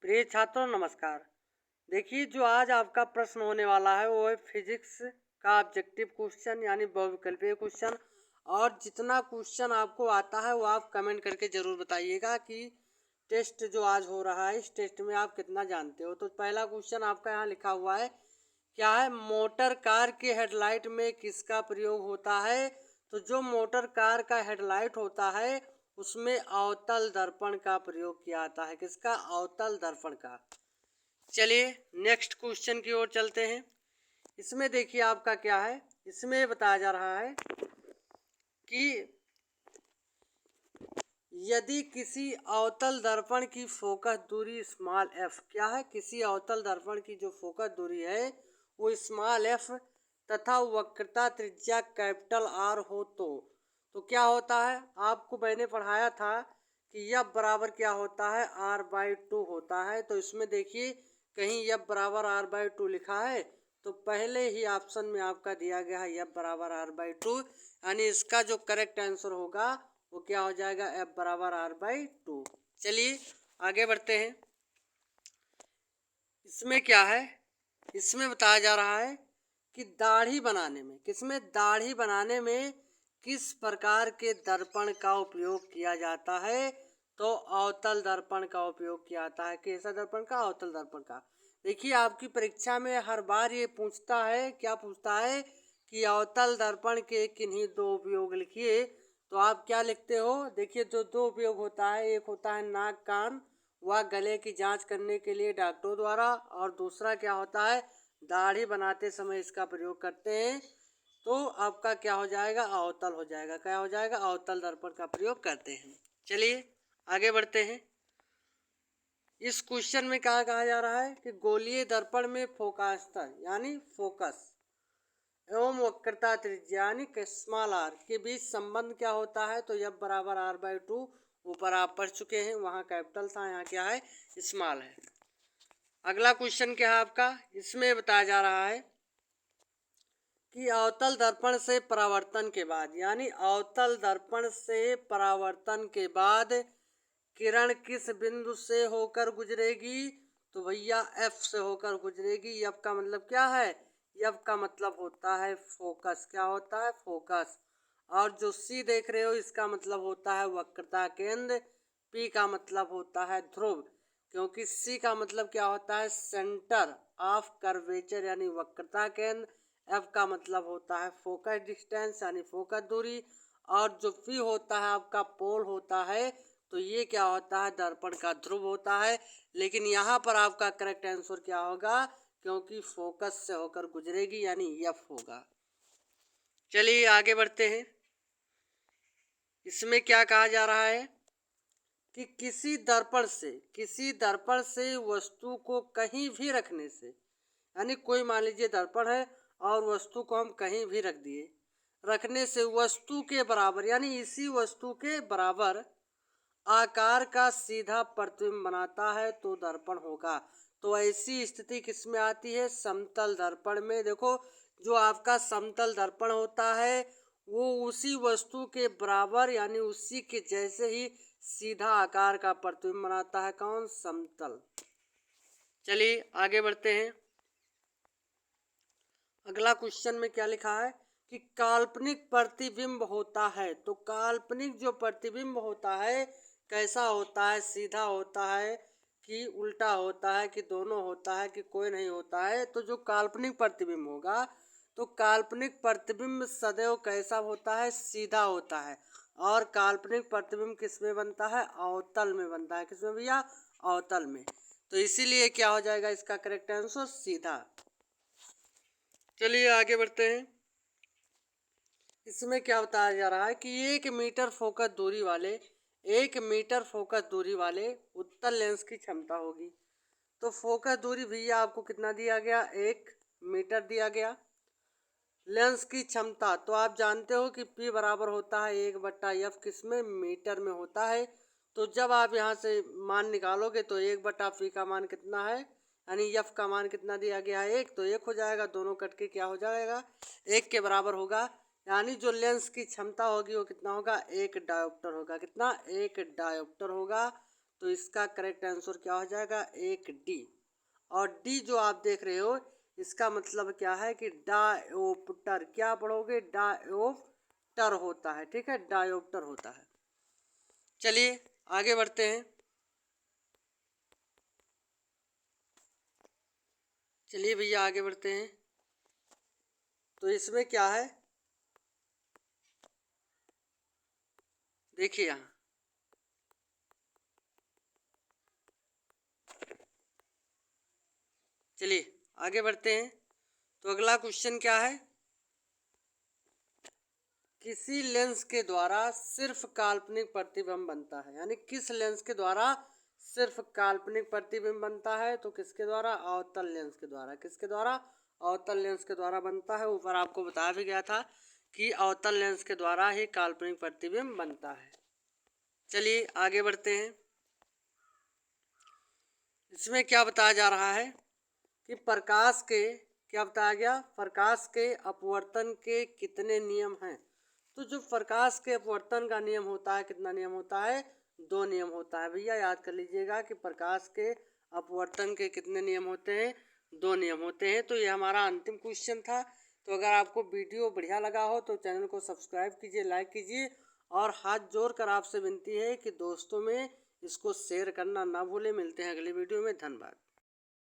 प्रिय छात्रों नमस्कार। देखिए जो आज आपका प्रश्न होने वाला है वो है फिजिक्स का ऑब्जेक्टिव क्वेश्चन यानी बहुविकल्पीय क्वेश्चन। और जितना क्वेश्चन आपको आता है वो आप कमेंट करके ज़रूर बताइएगा कि टेस्ट जो आज हो रहा है इस टेस्ट में आप कितना जानते हो। तो पहला क्वेश्चन आपका यहाँ लिखा हुआ है, क्या है, मोटर कार के हेडलाइट में किसका प्रयोग होता है। तो जो मोटर कार का हेडलाइट होता है उसमें अवतल दर्पण का प्रयोग किया जाता है। किसका? अवतल दर्पण का। चलिए नेक्स्ट क्वेश्चन की ओर चलते हैं। इसमें देखिए आपका क्या है, इसमें बताया जा रहा है कि यदि किसी अवतल दर्पण की फोकस दूरी स्मॉल एफ, क्या है, किसी अवतल दर्पण की जो फोकस दूरी है वो स्मॉल एफ तथा वक्रता त्रिज्या कैपिटल आर हो तो क्या होता है। आपको मैंने पढ़ाया था कि यफ बराबर क्या होता है, आर बाई टू होता है। तो इसमें देखिए कहीं यफ बराबर आर बाई टू लिखा है तो पहले ही ऑप्शन में आपका दिया गया है यफ बराबर आर बाई टू, यानी इसका जो करेक्ट आंसर होगा वो क्या हो जाएगा, एफ बराबर आर बाई टू। चलिए आगे बढ़ते हैं। इसमें क्या है, इसमें बताया जा रहा है कि दाढ़ी बनाने में, किसमें, दाढ़ी बनाने में किस प्रकार के दर्पण का उपयोग किया जाता है। तो अवतल दर्पण का उपयोग किया जाता है। कैसा दर्पण का? अवतल दर्पण का। देखिए आपकी परीक्षा में हर बार ये पूछता है, क्या पूछता है कि अवतल दर्पण के किन्हीं दो उपयोग लिखिए। तो आप क्या लिखते हो, देखिए जो दो उपयोग होता है, एक होता है नाक कान व गले की जांच करने के लिए डॉक्टरों द्वारा, और दूसरा क्या होता है, दाढ़ी बनाते समय इसका प्रयोग करते हैं। तो आपका क्या हो जाएगा, अवतल हो जाएगा। क्या हो जाएगा, अवतल दर्पण का प्रयोग करते हैं। चलिए आगे बढ़ते हैं। इस क्वेश्चन में क्या कहा जा रहा है कि गोलीय दर्पण में फोकास्तर यानी फोकस एवं वक्रता त्रिज्या यानी स्मॉल आर के बीच संबंध क्या होता है। तो एफ बराबर आर बाई टू, ऊपर आप पढ़ चुके हैं, वहाँ कैपिटल था, यहाँ क्या है, स्मॉल है। अगला क्वेश्चन क्या है आपका, इसमें बताया जा रहा है कि अवतल दर्पण से परावर्तन के बाद, यानी अवतल दर्पण से परावर्तन के बाद किरण किस बिंदु से होकर गुजरेगी। तो भैया एफ से होकर गुजरेगी। एफ का मतलब क्या है, एफ का मतलब होता है फोकस। क्या होता है, फोकस। और जो सी देख रहे हो इसका मतलब होता है वक्रता केंद्र। पी का मतलब होता है ध्रुव, क्योंकि सी का मतलब क्या होता है, सेंटर ऑफ कर्वेचर यानी वक्रता केंद्र। एफ का मतलब होता है फोकस डिस्टेंस यानी फोकस दूरी। और जो पी होता है आपका पोल होता है। तो ये क्या होता है, दर्पण का ध्रुव होता है। लेकिन यहाँ पर आपका करेक्ट आंसर क्या होगा, क्योंकि फोकस से होकर गुजरेगी यानी एफ होगा। चलिए आगे बढ़ते हैं। इसमें क्या कहा जा रहा है कि किसी दर्पण से वस्तु को कहीं भी रखने से, यानी कोई मान लीजिए दर्पण है और वस्तु को हम कहीं भी रख दिए, रखने से वस्तु के बराबर यानी इसी वस्तु के बराबर आकार का सीधा प्रतिबिंब बनाता है तो दर्पण होगा। तो ऐसी स्थिति किस में आती है, समतल दर्पण में। देखो जो आपका समतल दर्पण होता है वो उसी वस्तु के बराबर यानी उसी के जैसे ही सीधा आकार का प्रतिबिंब बनाता है। कौन? समतल। चलिए आगे बढ़ते हैं। अगला क्वेश्चन में क्या लिखा है कि काल्पनिक प्रतिबिंब होता है। तो काल्पनिक जो प्रतिबिंब होता है कैसा होता है, सीधा होता है कि उल्टा होता है कि दोनों होता है कि कोई नहीं होता है। तो जो काल्पनिक प्रतिबिंब होगा तो काल्पनिक प्रतिबिंब सदैव कैसा होता है, सीधा होता है। और काल्पनिक प्रतिबिंब किस में बनता है, अवतल में बनता है। किसमें भैया, अवतल में। तो इसीलिए क्या हो जाएगा इसका करेक्ट आंसर, सीधा। चलिए आगे बढ़ते हैं। इसमें क्या बताया जा रहा है कि 1 मीटर फोकस दूरी वाले उत्तल लेंस की क्षमता होगी। तो फोकस दूरी भैया आपको कितना दिया गया, 1 मीटर दिया गया। लेंस की क्षमता तो आप जानते हो कि P बराबर होता है 1/F, किसमें, मीटर में होता है। तो जब आप यहाँ से मान निकालोगे तो 1/P का मान कितना है, यानी F का मान कितना दिया गया है, 1, तो 1 हो जाएगा। दोनों कट के क्या हो जाएगा, 1 के बराबर होगा। यानी जो लेंस की क्षमता होगी वो कितना होगा, 1 डायोप्टर होगा। कितना, 1 डायोप्टर होगा। तो इसका करेक्ट आंसर क्या हो जाएगा, एक डी। और डी जो आप देख रहे हो इसका मतलब क्या है कि डायोप्टर, क्या पढ़ोगे, डायोप्टर होता है, ठीक है, डायोप्टर होता है। चलिए आगे बढ़ते हैं। चलिए भैया आगे बढ़ते हैं। तो इसमें क्या है, देखिए यहाँ, चलिए आगे बढ़ते हैं। तो अगला क्वेश्चन क्या है, किसी लेंस के द्वारा सिर्फ काल्पनिक प्रतिबिंब बनता है, यानी किस लेंस के द्वारा सिर्फ काल्पनिक प्रतिबिंब बनता है, तो किसके द्वारा, अवतल लेंस के द्वारा। किसके द्वारा, अवतल लेंस के द्वारा बनता है। ऊपर आपको बताया भी गया था कि अवतल लेंस के द्वारा ही काल्पनिक प्रतिबिंब बनता है। चलिए आगे बढ़ते हैं। इसमें क्या बताया जा रहा है कि प्रकाश के, क्या बताया गया, प्रकाश के अपवर्तन के कितने नियम हैं। तो जो प्रकाश के अपवर्तन का नियम होता है, कितना नियम होता है, 2 नियम होता है। भैया याद कर लीजिएगा कि प्रकाश के अपवर्तन के कितने नियम होते हैं, 2 नियम होते हैं। तो ये हमारा अंतिम क्वेश्चन था। तो अगर आपको वीडियो बढ़िया लगा हो तो चैनल को सब्सक्राइब कीजिए, लाइक कीजिए, और हाथ जोड़ कर आपसे विनती है कि दोस्तों में इसको शेयर करना ना भूलें। मिलते हैं अगली वीडियो में, धन्यवाद।